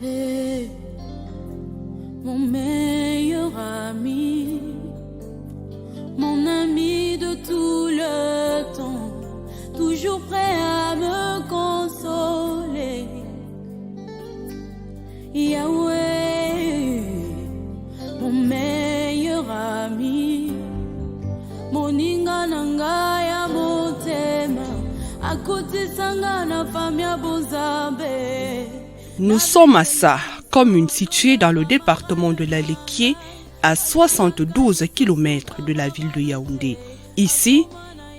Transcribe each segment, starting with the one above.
T'es mon meilleur ami, mon ami de tout le temps, toujours prêt à me consoler. Yahweh, mon meilleur ami, mon ingananga ya motema, akuti sangana famia bozambe. Nous sommes à Sa, commune située dans le département de la Léquié, à 72 km de la ville de Yaoundé. Ici,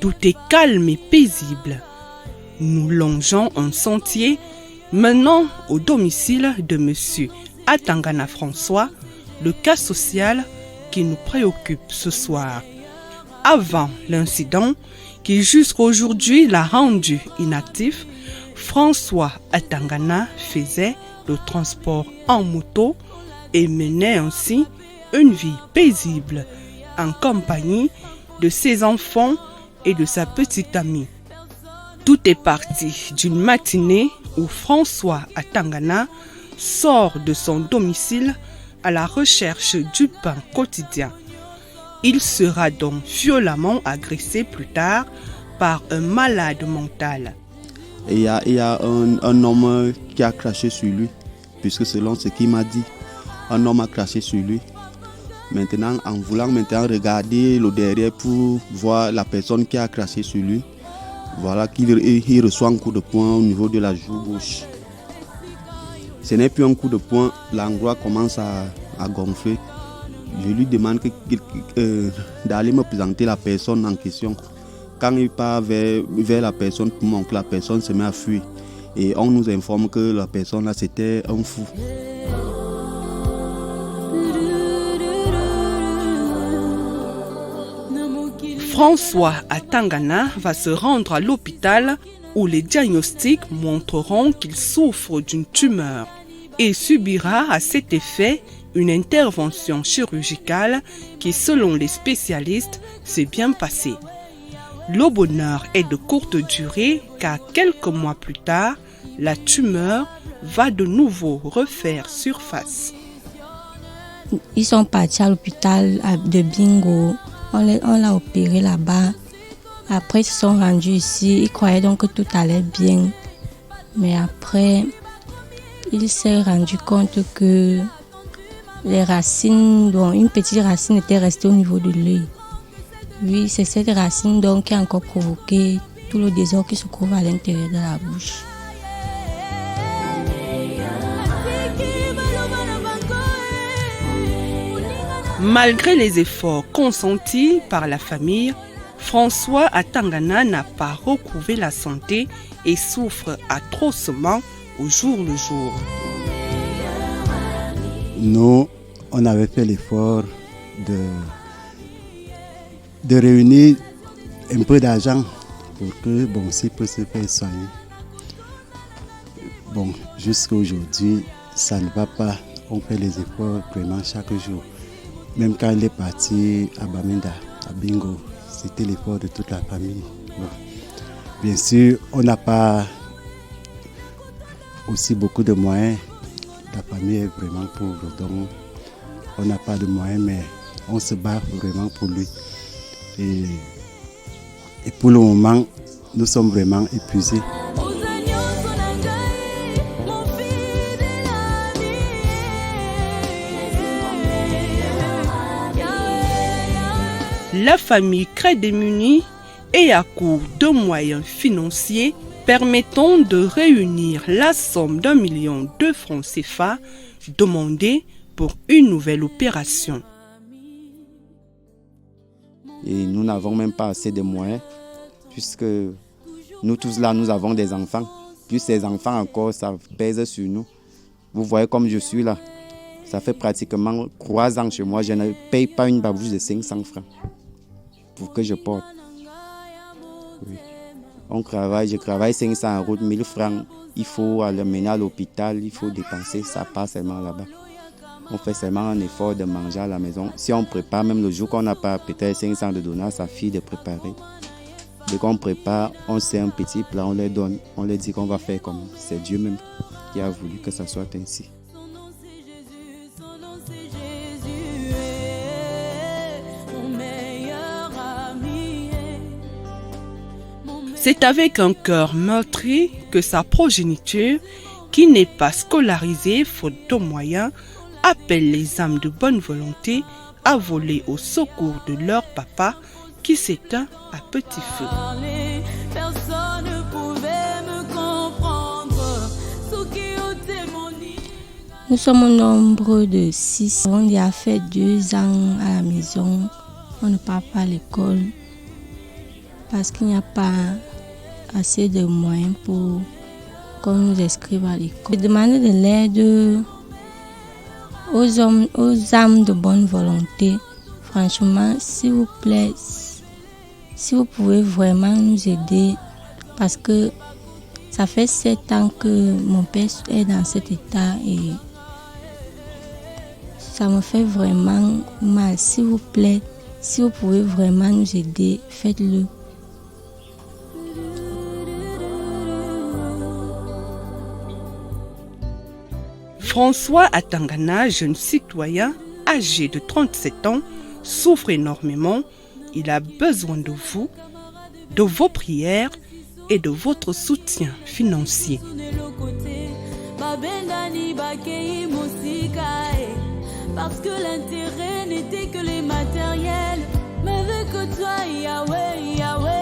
tout est calme et paisible. Nous longeons un sentier menant au domicile de M. Atangana François, le cas social qui nous préoccupe ce soir. Avant l'incident qui jusqu'à aujourd'hui l'a rendu inactif, François Atangana faisait le transport en moto et menait ainsi une vie paisible en compagnie de ses enfants et de sa petite amie. Tout est parti d'une matinée où François Atangana sort de son domicile à la recherche du pain quotidien. Il sera donc violemment agressé plus tard par un malade mental. Il y a un homme qui a craché sur lui, puisque selon ce qu'il m'a dit, un homme a craché sur lui. Maintenant, en voulant regarder le derrière pour voir la personne qui a craché sur lui, voilà qu'il reçoit un coup de poing au niveau de la joue gauche. Ce n'est plus un coup de poing, l'endroit commence à gonfler. Je lui demande d'aller me présenter la personne en question. Quand il part vers la personne pour montrer, la personne se met à fuir. Et on nous informe que la personne là c'était un fou. François Atangana va se rendre à l'hôpital où les diagnostics montreront qu'il souffre d'une tumeur et subira à cet effet une intervention chirurgicale qui, selon les spécialistes, s'est bien passée. Le bonheur est de courte durée car quelques mois plus tard, la tumeur va de nouveau refaire surface. Ils sont partis à l'hôpital de Bingo. On l'a opéré là-bas. Après, ils se sont rendus ici. Ils croyaient donc que tout allait bien. Mais après, il s'est rendu compte que les racines, donc une petite racine était restée au niveau de l'œil. Oui, c'est cette racine donc qui a encore provoqué tout le désordre qui se trouve à l'intérieur de la bouche. Malgré les efforts consentis par la famille, François Atangana n'a pas retrouvé la santé et souffre atrocement au jour le jour. Nous, on avait fait l'effort de réunir un peu d'argent pour que s'il peut se faire soigner. Jusqu'à aujourd'hui, ça ne va pas. On fait les efforts vraiment chaque jour. Même quand il est parti à Bamenda, à Bingo, c'était l'effort de toute la famille. Bien sûr, on n'a pas aussi beaucoup de moyens. La famille est vraiment pauvre, donc on n'a pas de moyens, mais on se bat vraiment pour lui. Et pour le moment, nous sommes vraiment épuisés. La famille très démunie et à court de moyens financiers permettant de réunir la somme d'1 million de francs CFA demandée pour une nouvelle opération. Et nous n'avons même pas assez de moyens, puisque nous tous là, nous avons des enfants. Plus ces enfants encore, ça pèse sur nous. Vous voyez comme je suis là. Ça fait pratiquement 3 ans chez moi, je ne paye pas une babouche de 500 francs pour que je porte. Oui. Je travaille 500 euros, 1000 francs. Il faut aller mener à l'hôpital, il faut dépenser, ça passe seulement là-bas. On fait seulement un effort de manger à la maison. Si on prépare, même le jour qu'on n'a pas peut-être 500 de donner à sa fille de préparer. Dès qu'on prépare, on sait un petit plat, on les donne. On leur dit qu'on va faire comme c'est Dieu même qui a voulu que ça soit ainsi. C'est avec un cœur meurtri que sa progéniture, qui n'est pas scolarisée faute de moyens, appelle les âmes de bonne volonté à voler au secours de leur papa qui s'éteint à petit feu. Personne ne pouvait me comprendre. Nous sommes au nombre de 6. On y a fait 2 ans à la maison. On ne part pas à l'école parce qu'il n'y a pas assez de moyens pour qu'on nous inscrive à l'école. Je demande de l'aide aux âmes de bonne volonté. Franchement, s'il vous plaît, si vous pouvez vraiment nous aider, parce que ça fait 7 ans que mon père est dans cet état et ça me fait vraiment mal. S'il vous plaît, si vous pouvez vraiment nous aider, faites-le. François Atangana, jeune citoyen âgé de 37 ans, souffre énormément. Il a besoin de vous, de vos prières et de votre soutien financier. Parce que l'intérêt n'était que les matériels, mais avec toi, Yahweh, Yahweh.